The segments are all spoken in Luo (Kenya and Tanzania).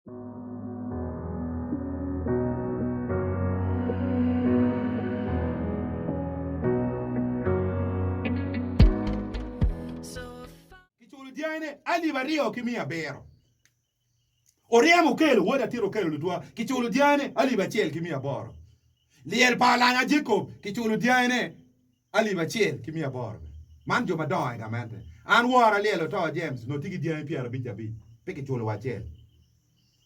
Diane ali vario kimia bero oriamo kelo woda tiro kelo ludwa kichulu diane ali bachiel kimia boro liel palanga Jacob kichulu diane ali bachiel kimia boro man jo madoi gamante an wora lielo to James no tigi diane piero bijabi piki chulu wachiel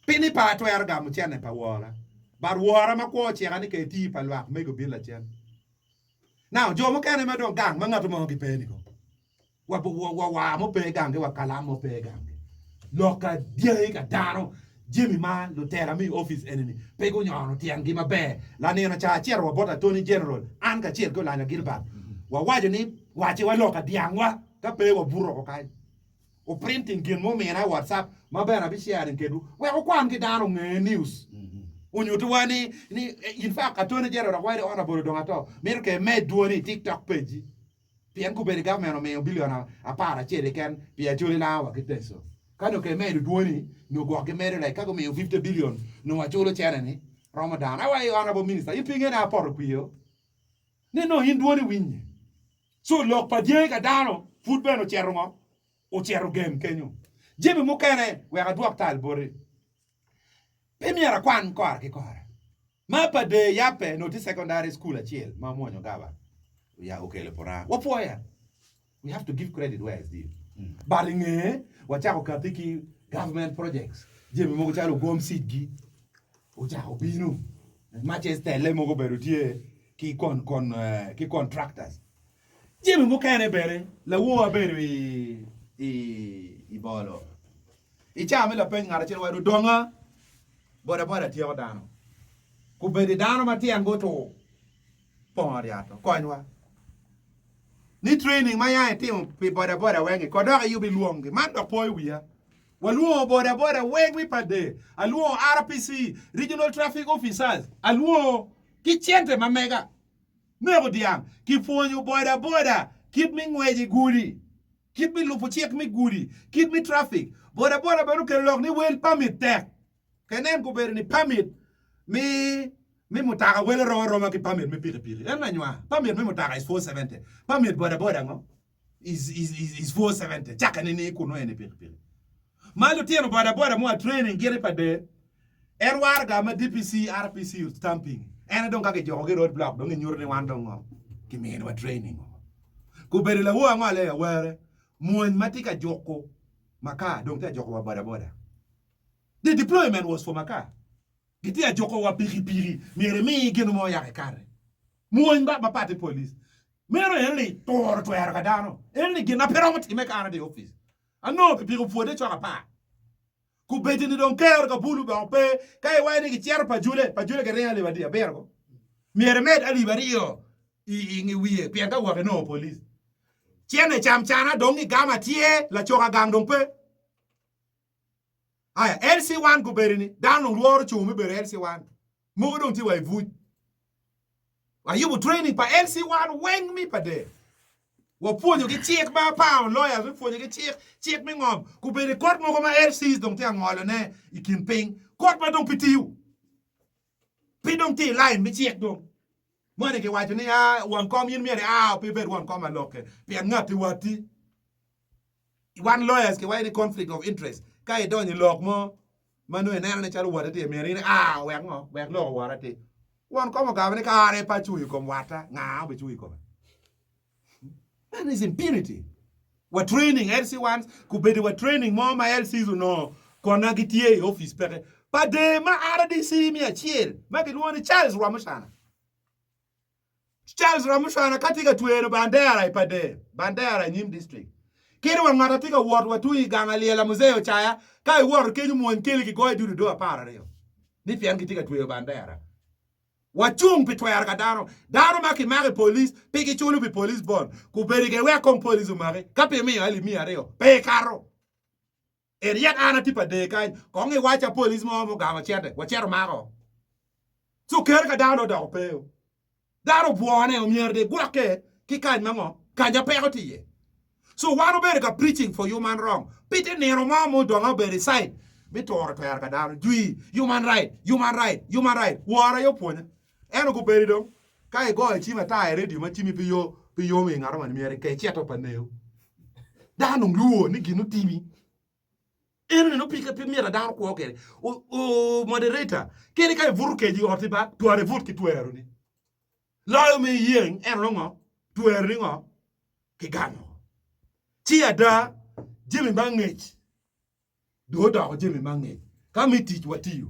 pini pa to yar gam chene pa wora bar wora makwo chiega ni ke ti pa lwak mego bila chen now jo mo kane madong gang mangato mo gipeni ko wa mo pe gange wa kala mo pe gange loka die ka daro Jimmy ma lo tera mi office enemy pe go nyono tiangi mabe la ne na cha chiero wa bota Tony General an ka chier go la na Gilbert wa waje ni wache wa loka diangwa ka pe wa burro ko kai o printing gen mo me na WhatsApp mabe na bi share kedu we ko kwan ki daro nge news unyu to wani ni in fact ka Tony General wa ona bolo donga to mir ke me duoni TikTok page pien ku beri government me billion a para chere ken pia juli la wa kiteso kano ke me duoni no go ke me like ka go me 50 billion no wa chulo chere ni Ramadan awa honorable minister ipinge na por kuyo ne no hin duoni winye so lok pa die ka dano football no chero ngo o chero game kenyo jebe mo kene we ga duak tal bore pemiera kwan kor ke kor ma pa de yape no ti secondary school achiel ma monyo gaba ya okele pora wapoya we have to give credit where it's due baringe wachako katiki government projects jemi mogo chalo gom sidgi ochako binu Manchester le mogo berutie ki contractors jemi mo kane bere la wo bere i bolo i chame la pen ngara chelo wadu donga boda tiyo dano ku bede dano matiango to pon riato koinwa ni training ma ya team pe boda wenge kodoga yubi luonge man do poy wiya waluo boda wenge pade aluo RPC regional traffic officers aluo kichente mamega nego diam ki fonyo boda keep me ngweji guri keep me lupo check me guri keep me traffic boda beru ke log ni wel permit tek kenen ko ber ni permit mi mutaka wele roma ki permit mi piri ena nywa permit mi mutaka is 470 permit boda ngo is 470 chaka ni kuno ene piri malu tieno boda mo training gere pade erwar ga ma DPC RPC stamping ena don ka ke jogo road block don nyur ni wando ngo ki men wa training ku bere la wo ngale ya were mon matika joko maka don ta joko wa boda the deployment was for maka giti a joko wa piri mere mi genu mo ya kare mo ba party police mero enli tor to yar kadano enli gena pero mo time kana de office ano piri fode cho pa ku beti ni don ker ka bulu ba pe kai wa ni chiar pa jule ke reale ba dia bergo mere med ali bario i ngi wie pe ka wa no police tiene cham chana dongi gama tie la choka gang don pe aya LC1 go berini dano ruoro chumi ber LC1 mugo don ti wai vu ayu training pa LC1 weng mi pa de wo ponyo ki check ba pound lawyers wo ponyo ki check mi ngom ku beri court mo ma LCs don ti angolo ne ikin ping court ba don pitiu pi don ti line mi check don mo ne ke wa ni a wan kom yin mi pe ber wan kom a loke pi ngati wati one lawyers ke why the conflict of interest kai don ni lok mo manu ene ne chalu wata te meri wek lo wara te won ko mo ga ne ka re pa chui ko wata nga be chui ko that is impunity we training LC1 ku be we training mo ma LCs no ko na gitie office pere pa de ma RDC mi achiel ma ke woni Charles Ramushana katika tuero bandera ipade bandera Nyim district kiri wa ngata tika ward watu igangalia la muzeo chaya kai ward kenyu mwankeli ki goy dudu do apara reo ni pian kitika tuyo bandera wachung pitwa yar kadano dano maki police piki chulu bi police bond ku berige we kom police umare kape mi ali mi areo pe karo eriak ana tipa de kai kongi wacha police mo gama chete wachero mako so ker kadano da opeo daro buone o mierde gurake ki kan mamo kanja pe tiye. So one better preaching for human wrong. Peter Nero Mamo don't have side. bi tor ka dan dui human right wara yo ponya eno ku beri do kai go chi ma ta radio ma chi mi pi yo mi ngaro man mi ke cheto pa neu danu luo ni ginu timi eno no pika pi mi ra dan ko ke o moderator kere kai vuru ke ji orti ba tuare vut ki tuero ni layo me yen eno ngo tuero ngo ki gano ti ada jimi bangech do da jimi bangech kami tich watiyo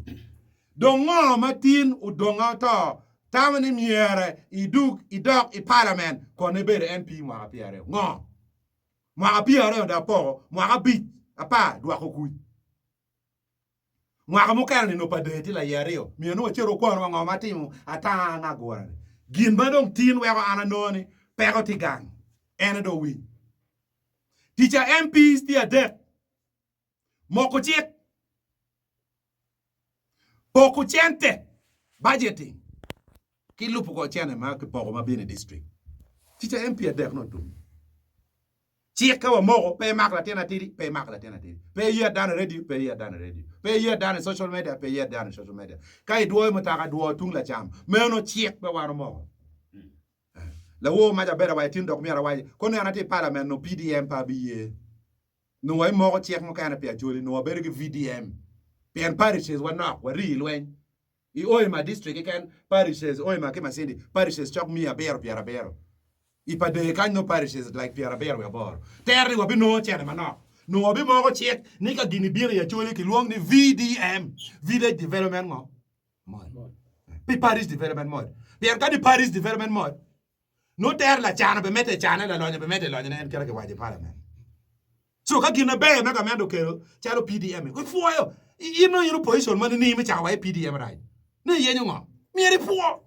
dongo matin udonga to tamani miere iduk idok I parliament kone bere MP mwa apiare ngo mwa apiare da po mwa abi apa dwa ko kuy mwa mo kan no padeti la yareo mi no chero ko ngo matimu atanga gora gin badong tin we ko ananoni pero tigang ene do wi teacher MPs dia de moko chik poku chente budgeting kilupu ko chene ma ke pogo ma bine district teacher MP de no tum chik ka wa moko pe makla tena tiri pe ye dan radio pe ye dan social media pe ye dan social media kai duo mo ta ka duo tung la cham me no chik pe waro moko la wo ma ja bera wa tin dok mi ara wa ko ne anati parliament no PDM pa biye no way moko chik mo kana pe joli no bere ke VDM pen parishes wa nok wa real wen I oima district kan parishes oima ke masindi parishes chok mi abero piara bero I pa de kan no parishes like piara bero ya bor terri wa bi no chene manok no bi moko chik ni ka gini biri ya choli ki luong ni VDM village development mo pi paris development mod pian ka di paris development mod no ter la chana be mete chana la lonya be mete lonya en kera ke waje parliament so ka gina be na ka mendo kero chalo PDM ko fuoyo you position man ni me cha wa PDM right no ye nyongo mieri fuo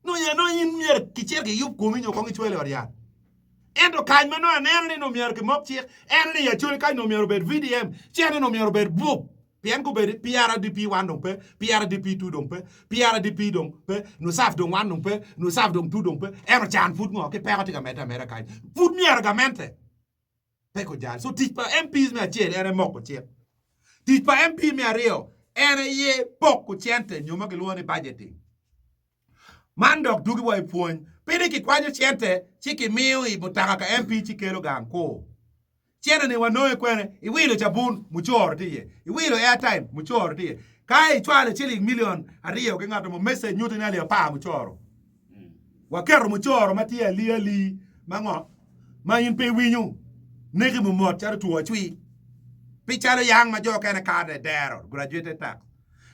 no ye no yin mier ki cher ke yup ko mi nyoko ngi chwele ya endo kan mano anel no mier ke mok chiek en ni ya chule kan no mier ber VDM chen no mier ber bup bien ko ber PRDP 1 dong pe PRDP 2 dong pe PRDP dong pe no saf dong 1 dong pe no saf dong 2 dong pe eno chan fut ngo ke pe ka meta mera kan fut mier ga mente pe ko jal so tik pa MPs me achiel ene mok ko chiek tik pa MP me ario ene ye pok chente nyuma ke luoni budgeting mandok dugi boy puon pede ki kwanyo chente chiki miu I butaka ka MP chikelo ganko chene ni wanoe kwene iwilo chabun muchor tiye iwilo airtime muchor tiye kai chwale chili million ario ke ngato mo message nyuto ni ali pa muchoro wakero muchoro matie ali mango mayin pe winyu negi mo mot charo tuo chui pichalo yang ma jo kana kade dero graduated tax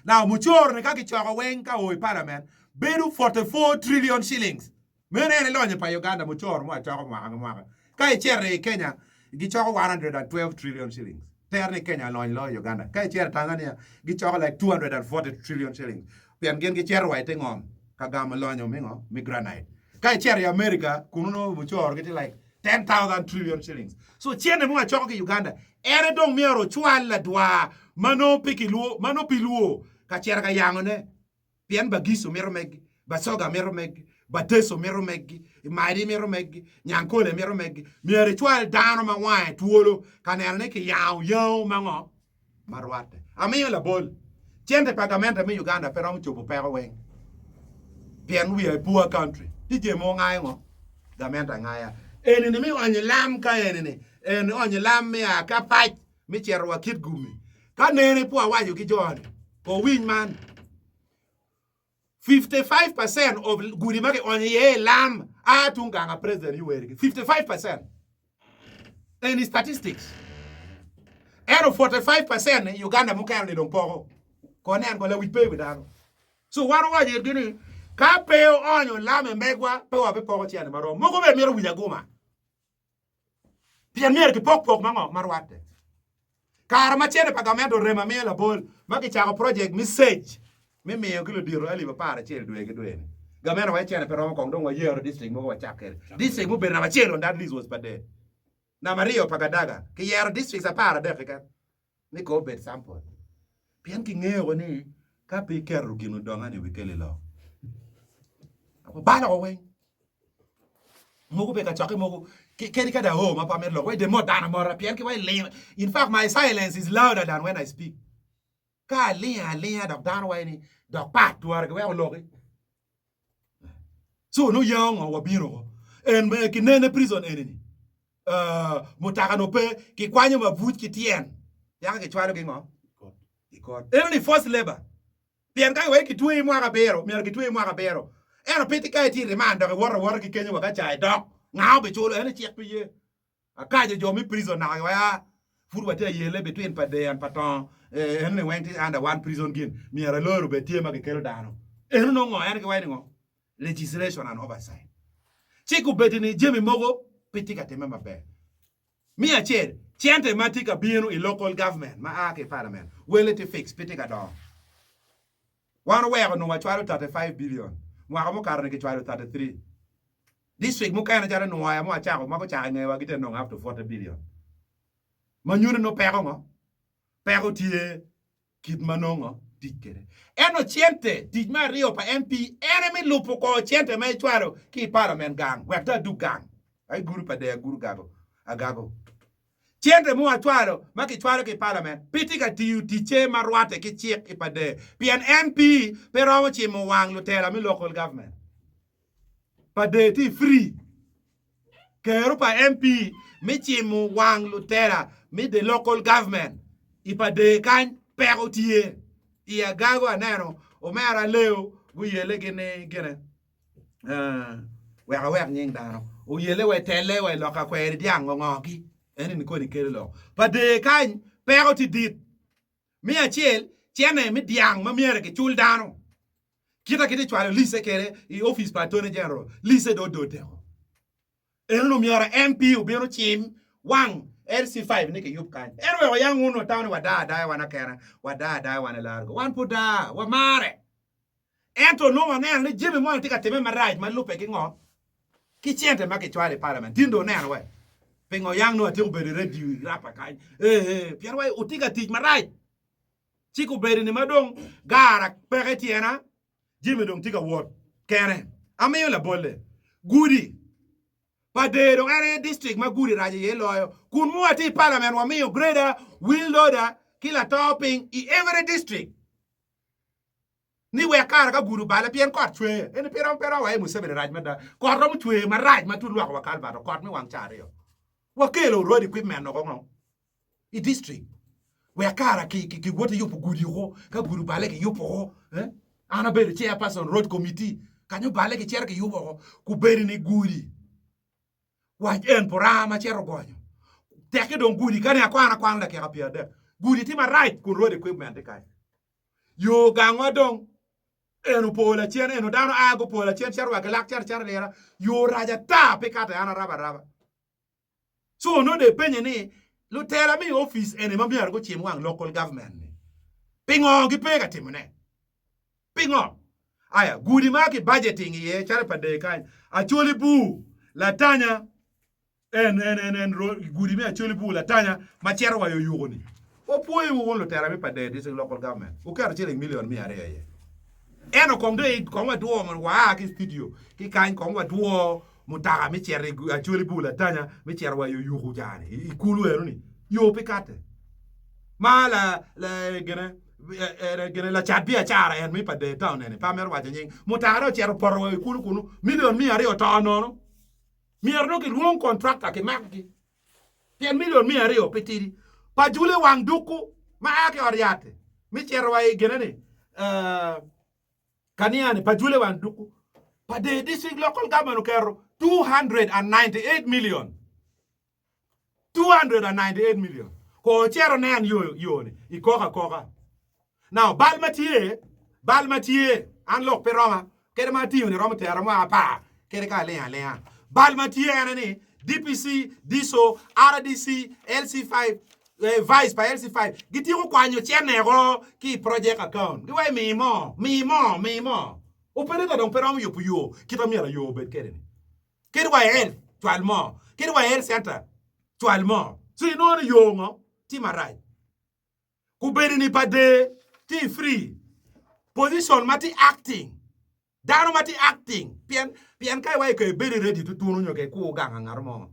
now muchor ne kaki choko wen ka oi parliament bedu 44 trillion shillings mene lonye pa Uganda muchor mo choko mwa kai chere Kenya gi choko 112 trillion shillings terne Kenya lonye lo Uganda kai chere Tanzania gi choko like 240 trillion shillings pian gen gi chere wa tengom kagama lonye mingo mi granite kai chere America kununo muchor gi like 10,000 trillion shillings so chene mo choko ki Uganda ere dong miero chwala dwa mano piluo ka chera ka yangone pian bagiso mero meg basoga mero meg bateso mero meg mairi mero meg nyankole mero meg miere chwal dano ma wa tuolo kanerne ki yaw mango marwate amiyo la bol chente pagamento mi Uganda pero mo chopo pero wen pian we a poor country dije mo ngai ngo gamenta ngaya eni ni mi onye lam ka eni ni en onye lam mi aka pach mi cherwa kit gumi ka nene po awayo ki joni ko win man 55% of gudi make onye ye lam atunganga president yuweri 55% any statistics ero 45% Uganda mukero ni dompoko ko nen ko la wi pe widano so waro waje gini ka peo onyo lam megwa pe wa be poko chiane maro moko be mero wiya goma pian mer ki pok mango marwate kar ma chene pagamento rema me la bol ma ki chako project message me kilo diro ali ba para chele dwe gamero wa chene pero ko ndong wa yero district mo wa chakere district mo be na chelo that list was bad na Mario Pagadaga ki yero district sa para de ka ni ko be sample pian ki ngeo ni ka pe kero gino donga ni wikele lo bala we mogo be ka chake mogo kedi kada ho ma pa merlo we de mo dana mo rapien ki we in fact my silence is louder than when I speak ka lia dok dan wai ni dok pat tuar ke we logi so no yang wa biro en be ki nene prison enini mutaka no pe ki kwanyo mavut ki tien yang ke chwalo ki ngo ikot enni forced labor pien ka we ki tui mwa ka bero mi ki tui mwa ka bero eno piti ka ti remand ke wor ki kenyo ka chai dok ngao be chulo ene chek piye akaje jomi prison na wa furu wate yele between pade and paton enni went under one prison gin mi ara loro be tie ma ke kelo dano eno no ngo ene ke wa ni ngo legislation and oversight chiku betini jemi mogo pitika teme mabe mi achiel chiente matika binu in local government ma ake parliament wele ti fix pitika do wan we no wa chwalo 35 billion mwa mo karne ke chwalo 33 district mo kana jara no wa mo acha ko ma ko cha nge wa gite no up to 40 billion manyune no pero tie kit manongo dikere eno chiente di mario pa MP enemy lupo ko chiente mai chwaro ki parliament gang wekta du gang ai guru pa de guru gago agago chiente mo chwaro ma ki chwaro ki parliament pitika tiu tiche marwate ki chiek ipade pien MP pero mo chi mo wang lutera mi local government pade ti free kero pa MP mi chi mo wang lutera mi the local government ipade kan pero tie ia gago anero o mera leo gu yele gene we nying dano o yele we tele we loka kweri diango ngoki eni ni ko ni kelo pa de kan pero ti dit mi achiel tiene mi diang ma miere ke chul dano kita chwalo lise kere i office patone general lise do te eno miara MP o biro chim wang LC5 ni ke yup kan erwe wa yang uno town wa da wana kera wa da wana largo wan puda wa mare ento no wa ne jimi mo tika teme maraj ma lupe ki ngo ki chiente ma ke chwale parliament dindo ne we pengo yang no ati uberi ready rapa kan pier wa utika tij maraj chiku beri ni madong gara peretiena jimi dong tika wot kere ameyo la bolle gudi Padero area district maguri raje yeloyo kun muati parliament wa miyo grader will loader kila topping i every district ni we kar ka guru bala pien kot chwe en pero wa musebe raj mada kot rom chwe ma raj ma tu lwa wa kal ba kot mi wang chare yo wa kelo road equipment no ngo i district we kar ki wote yupo gudi ho ka guru bala ki yupo ana be chairperson road committee kanyo bala ki chair ki yupo ku beri ni gudi waj en porama chero gonyo teke don gudi kane akwana la ke kapia de gudi ti ma right kun road equipment kai yo gangwa don enu pola chen enu dano ago pola chen chero wa galak chero lera yo raja ta pe kata ana raba so no de penye ni lu tera mi office ene ma biar go chim wang local government ni pingo gi pe ka timne pingo aya gudi ma ki budgeting ye chero pa de kai acholi bu la tanya en gudi me acholi bu la tanya ma chero wa yo yugoni o poyi wo lo tera mi pa de this local government o kar chele million mi are ye eno kong de kong wa duo man wa ki studio ki kan kong wa duo mutaka mi chere acholi bu la tanya mi chero wa yo yugu jani ikulu ero ni yo pikate mala la gene la chat bia chara en mi pa de town ne pa mer wa jeng mutaka chero por wa ikulu kunu million mi are o to no mi arno ki luong contractor ke makki 10 million mi are o petiri pa jule wang duku ma ake oriate mi chero wa gene ni kaniani pa jule wang duku pa de district local government kero 298 million 298 million ko chero nen yo ni ikoka now balmatie an lok peroma kere ma tiyo ni roma tera ma pa kere ka le balmatie anani DPC diso RDC LC5 vice pa LC5 giti ko kwanyo chenego ki project account giwe mimo opere don perom yo puyo kita mira yo bet kere wa el tualmo kere wa el center tualmo so no yo ngo ti marai ku beri ni pade ti free position mati acting dano mati acting pian kai wa ke beri ready to tunu nyo ke ku ganga ngarmo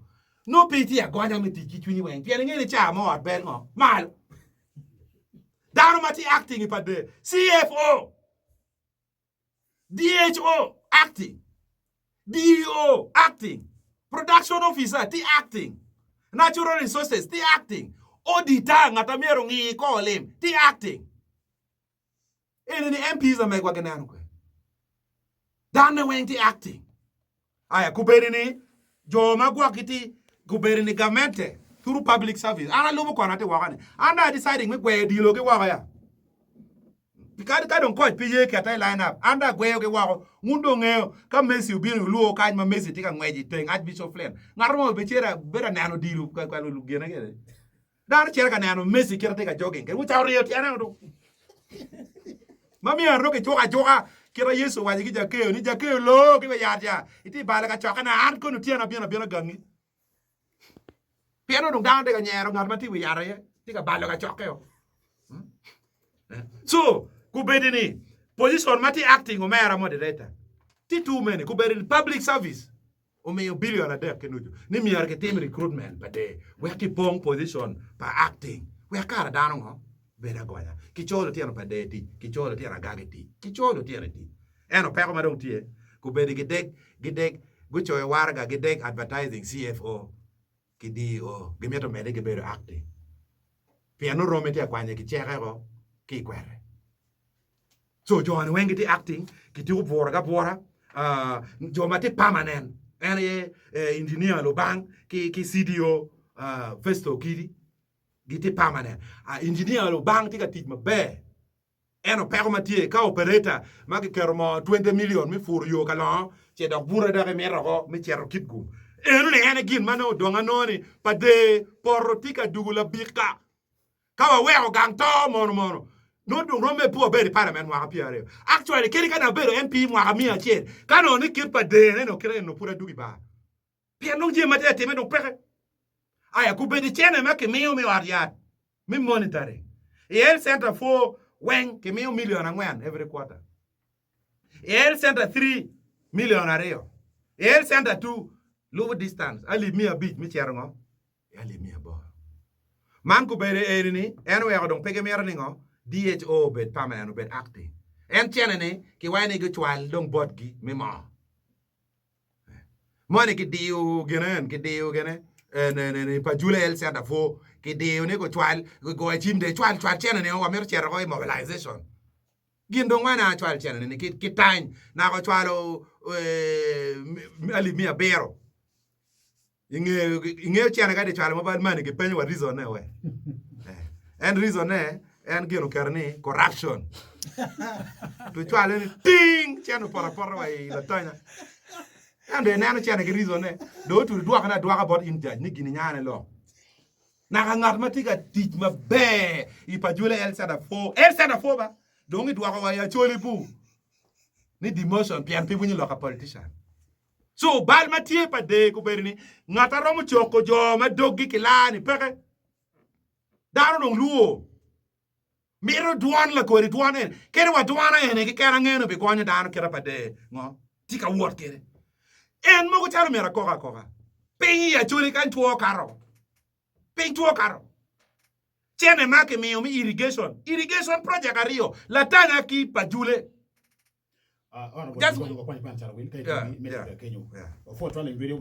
no piti agonya mi ti kichuni wen pian ngene cha mo ben ngo mal Dano mati acting pa de. CFO. DHO acting. DEO acting. Production officer ti acting. Natural resources ti acting. Auditor ngata mero ngi ko lem ti acting. Ni MPs a megwa ganano ko. Dano wen ti acting. Aya kuberi ni jo magwa kiti kuberi ni government through public service. Ana lubu kwa nate wakane. Ana deciding me kwe dilo ke waka ya. Pikadi ka don coach PJ ke tai line up. Anda gwe ke wako. Ngundo ngeo ka Messi ubinu luo ka ma Messi tika ngweji teng Archbishop Flen. Ngarmo bechera bera nano dilu kwa lu gena gele. Dan chera ka nano Messi kera tika jogging. Ke ucha rio ti ana do. Mami aro ke joka kira Yesu waji ki jakeo ni jakeo lo ke yaja. Iti bala ka choka na an ko no tiana biana gangi. Piano dong down de nyero ngar mati wi yara ye tika balo ka chokeo. So kubedini position mati acting o mera moderator ti two men kubedini public service o me billion a de kenuju ni mi yar ke team recruitment but we ki pong position pa acting we kara dano ho bera goya ki cholo tiano pa de ti ki cholo tiano gage ti ki cholo tiano ti eno pa ko madong ti kubedi gidek gucho e warga gidek advertising CFO ki DO gimeto mede ke bero acting piano rometi akwanye ki cheka go ki kwere. So John when get acting, get you bora John mate permanent. And engineer lo bang ki CDO festo kidi get permanent. Engineer lo bang tika teach me be. Eno permatie ka operator maki kermo 20 million mi fur yo kala che da bura da me ro mi chero kitgu. Eno le ene gin mano donga noni pa de porotika dugula bika. Kawa weo gang to mono. No do rome po be parliament wa piare. Actually kiri kana be MP wa mi a chen. Kana ni kir pa de no kire no pura dugi ba. Pia no je mate teme no pere. Aya ku be de chen ma ke mi wariat. Mi monitoring. El center for when ke mi million angwan every quarter. El center 3 million areo. El center 2 low distance. Ali mi a bit mi cherongo. Ali mi a bo. Man ku be de ni eno ya don pege mi ngo. DHO bet permanent bet acting. En chenene ki wayne go twal dong bodgi mi ma. Mone ki diu gene en pa jule el senda fo ki diu ne go twal go chim de twal chenene o mer chero go mobilization. Gin dong wana twal chenene ki tan na go twalo ali mi abero. Inge chenene ga de twal mobile money ki penyo wa reason ne we. En reason ne en gino kerni corruption to chwale ni ting chano para wa la tanya ande nana chana ke reason ne do tu dwa kana dwa ka bot in judge ni gini nyane lo na ka ngat matika teach ma be I pa jule el sada fo ba do ngi dwa ka ya choli pu ni demotion pian pe bunyi lo ka politician so bal matie pa de ko berni ngata romo choko jo ma dogi kilani peke daro no luo Miro duan la ko duan en kere wa duana en ke kera ngeno be gonya dan kera pade ngo tika wot kere en mo ko charo mera koka pe ya chuli kan tuo karo chene make mi irrigation project ario la tana ki pajule just go kwa charo wil kai mi me Kenya for 12 video